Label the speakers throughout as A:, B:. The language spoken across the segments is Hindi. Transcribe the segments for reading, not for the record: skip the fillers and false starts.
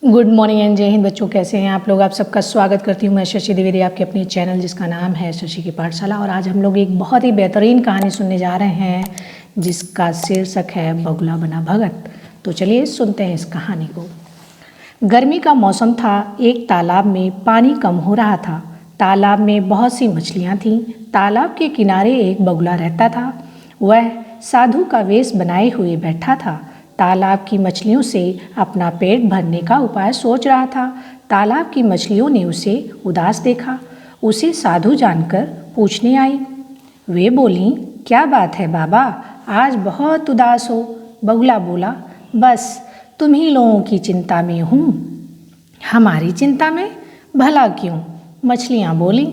A: गुड मॉर्निंग एंड जय हिंद बच्चों, कैसे हैं आप लोग। आप सबका स्वागत करती हूँ मैं शशि द्विवेदी आपके अपने चैनल जिसका नाम है शशि की पाठशाला। और आज हम लोग एक बहुत ही बेहतरीन कहानी सुनने जा रहे हैं जिसका शीर्षक है बगुला बना भगत। तो चलिए सुनते हैं इस कहानी को। गर्मी का मौसम था। एक तालाब में पानी कम हो रहा था। तालाब में बहुत सी मछलियाँ थीं। तालाब के किनारे एक बगुला रहता था। वह साधु का वेश बनाए हुए बैठा था। तालाब की मछलियों से अपना पेट भरने का उपाय सोच रहा था। तालाब की मछलियों ने उसे उदास देखा। उसे साधु जानकर पूछने आई। वे बोलीं, क्या बात है बाबा, आज बहुत उदास हो। बगुला बोला, बस तुम ही लोगों की चिंता में हूँ। हमारी चिंता में? भला क्यों? मछलियाँ बोलीं,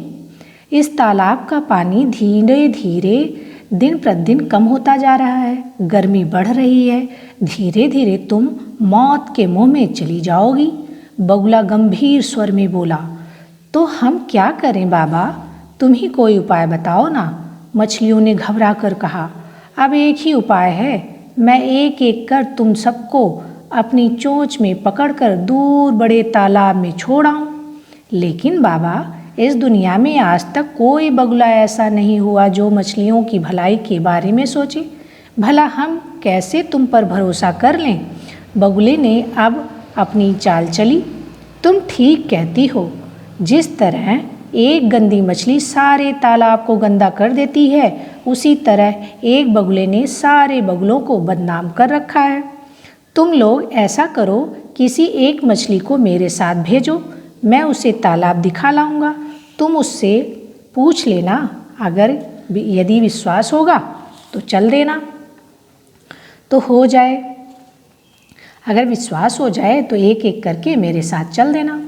A: इस तालाब का पानी धीरे धीरे दिन प्रतिदिन कम होता जा रहा है। गर्मी बढ़ रही है। धीरे धीरे तुम मौत के मुंह में चली जाओगी। बगुला गंभीर स्वर में बोला, तो हम क्या करें बाबा, तुम ही कोई उपाय बताओ ना। मछलियों ने घबरा कर कहा, अब एक ही उपाय है। मैं एक एक कर तुम सबको अपनी चोंच में पकड़कर दूर बड़े तालाब में छोड़ आऊं। लेकिन बाबा, इस दुनिया में आज तक कोई बगुला ऐसा नहीं हुआ जो मछलियों की भलाई के बारे में सोचे। भला हम कैसे तुम पर भरोसा कर लें। बगुले ने अब अपनी चाल चली। तुम ठीक कहती हो। जिस तरह एक गंदी मछली सारे तालाब को गंदा कर देती है, उसी तरह एक बगुले ने सारे बगुलों को बदनाम कर रखा है। तुम लोग ऐसा करो, किसी एक मछली को मेरे साथ भेजो। मैं उसे तालाब दिखा लाऊंगा। तुम उससे पूछ लेना। अगर यदि विश्वास होगा तो चल देना तो हो जाए। अगर विश्वास हो जाए तो एक एक करके मेरे साथ चल देना।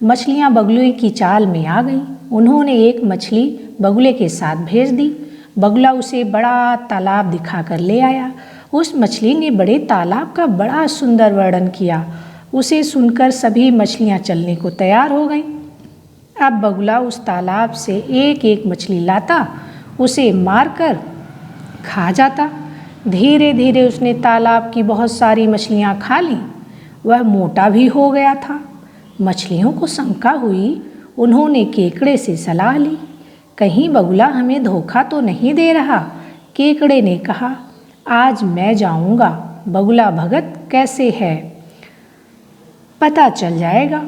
A: मछलियाँ बगुले की चाल में आ गईं। उन्होंने एक मछली बगुले के साथ भेज दी। बगुला उसे बड़ा तालाब दिखाकर ले आया। उस मछली ने बड़े तालाब का बड़ा सुंदर वर्णन किया। उसे सुनकर सभी मछलियाँ चलने को तैयार हो गईं। अब बगुला उस तालाब से एक एक मछली लाता, उसे मारकर खा जाता। धीरे धीरे उसने तालाब की बहुत सारी मछलियाँ खा लीं। वह मोटा भी हो गया था। मछलियों को शंका हुई। उन्होंने केकड़े से सलाह ली, कहीं बगुला हमें धोखा तो नहीं दे रहा। केकड़े ने कहा, आज मैं जाऊँगा, बगुला भगत कैसे है पता चल जाएगा।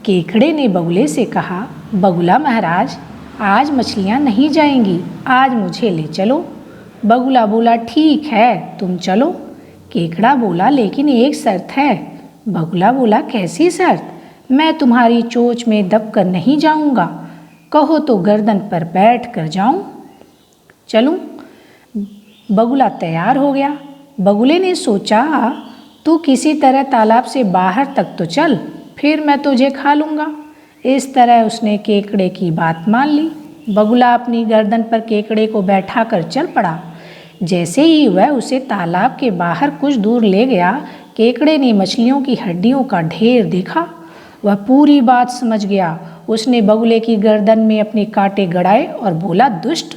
A: केकड़े ने बगुले से कहा, बगुला महाराज, आज मछलियाँ नहीं जाएंगी, आज मुझे ले चलो। बगुला बोला, ठीक है तुम चलो। केकड़ा बोला, लेकिन एक शर्त है। बगुला बोला, कैसी शर्त? मैं तुम्हारी चोंच में दबकर नहीं जाऊंगा। कहो तो गर्दन पर बैठ कर जाऊं। चलूं? बगुला तैयार हो गया। बगुले ने सोचा, तू किसी तरह तालाब से बाहर तक तो चल, फिर मैं तुझे खा लूँगा। इस तरह उसने केकड़े की बात मान ली। बगुला अपनी गर्दन पर केकड़े को बैठाकर चल पड़ा। जैसे ही वह उसे तालाब के बाहर कुछ दूर ले गया, केकड़े ने मछलियों की हड्डियों का ढेर देखा। वह पूरी बात समझ गया। उसने बगुले की गर्दन में अपने कांटे गड़ाए और बोला, दुष्ट,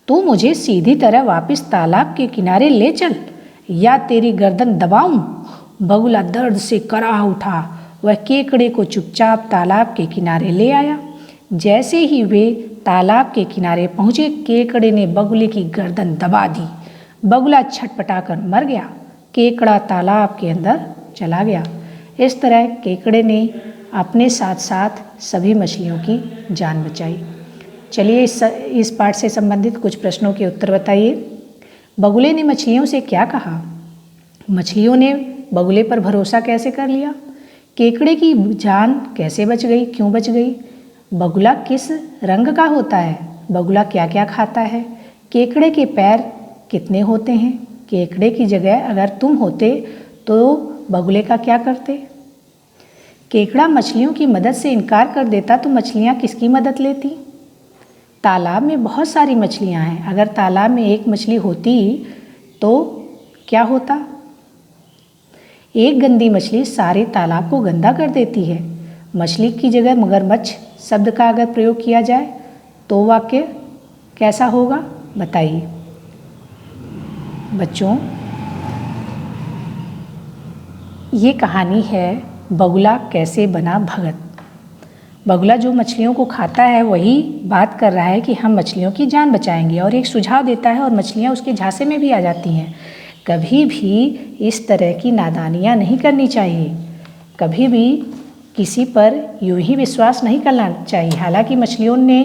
A: तू मुझे सीधी तरह वापस तालाब के किनारे ले चल या तेरी गर्दन दबाऊं। बगुला दर्द से कराह उठा। वह केकड़े को चुपचाप तालाब के किनारे ले आया। जैसे ही वे तालाब के किनारे पहुँचे, केकड़े ने बगुले की गर्दन दबा दी। बगुला छटपटाकर मर गया। केकड़ा तालाब के अंदर चला गया। इस तरह केकड़े ने अपने साथ साथ सभी मछलियों की जान बचाई। चलिए इस पाठ से संबंधित कुछ प्रश्नों के उत्तर बताइए। बगुले ने मछलियों से क्या कहा? मछलियों ने बगुले पर भरोसा कैसे कर लिया? केकड़े की जान कैसे बच गई, क्यों बच गई? बगुला किस रंग का होता है? बगुला क्या क्या खाता है? केकड़े के पैर कितने होते हैं? केकड़े की जगह अगर तुम होते तो बगुले का क्या करते? केकड़ा मछलियों की मदद से इनकार कर देता तो मछलियाँ किसकी मदद लेती? तालाब में बहुत सारी मछलियाँ हैं। अगर तालाब में एक मछली होती तो क्या होता? एक गंदी मछली सारे तालाब को गंदा कर देती है। मछली की जगह मगरमच्छ शब्द का अगर प्रयोग किया जाए तो वाक्य कैसा होगा, बताइए। बच्चों, ये कहानी है बगुला कैसे बना भगत। बगुला जो मछलियों को खाता है वही बात कर रहा है कि हम मछलियों की जान बचाएंगे और एक सुझाव देता है और मछलियाँ उसके झांसे में भी आ जाती हैं। कभी भी इस तरह की नादानियाँ नहीं करनी चाहिए, कभी भी किसी पर यूं ही विश्वास नहीं करना चाहिए। हालांकि मछलियों ने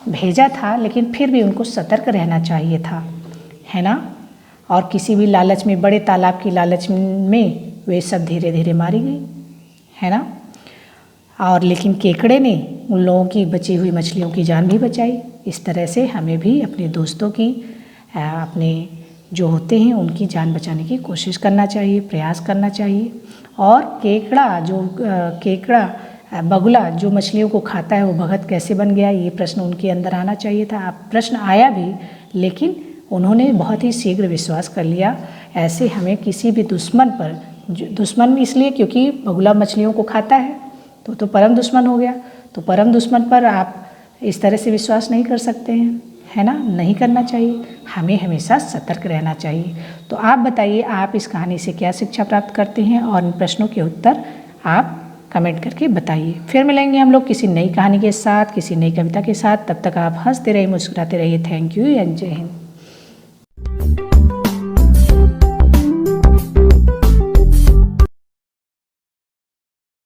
A: भेजा था लेकिन फिर भी उनको सतर्क रहना चाहिए था, है ना। और किसी भी लालच में, बड़े तालाब की लालच में वे सब धीरे धीरे मारी गई, है ना। और लेकिन केकड़े ने उन लोगों की बची हुई मछलियों की जान भी बचाई। इस तरह से हमें भी अपने दोस्तों की, अपने जो होते हैं उनकी जान बचाने की कोशिश करना चाहिए, प्रयास करना चाहिए। और बगुला जो मछलियों को खाता है वो भगत कैसे बन गया, ये प्रश्न उनके अंदर आना चाहिए था। प्रश्न आया भी लेकिन उन्होंने बहुत ही शीघ्र विश्वास कर लिया। ऐसे हमें किसी भी दुश्मन पर, दुश्मन इसलिए क्योंकि बगुला मछलियों को खाता है तो परम दुश्मन हो गया, तो परम दुश्मन पर आप इस तरह से विश्वास नहीं कर सकते हैं, है ना। नहीं करना चाहिए, हमें हमेशा सतर्क रहना चाहिए। तो आप बताइए, आप इस कहानी से क्या शिक्षा प्राप्त करते हैं और इन प्रश्नों के उत्तर आप कमेंट करके बताइए। फिर मिलेंगे हम लोग किसी नई कहानी के साथ, किसी नई कविता के साथ। तब तक आप हंसते रहिए, मुस्कुराते रहिए। थैंक यू एंड जय हिंद।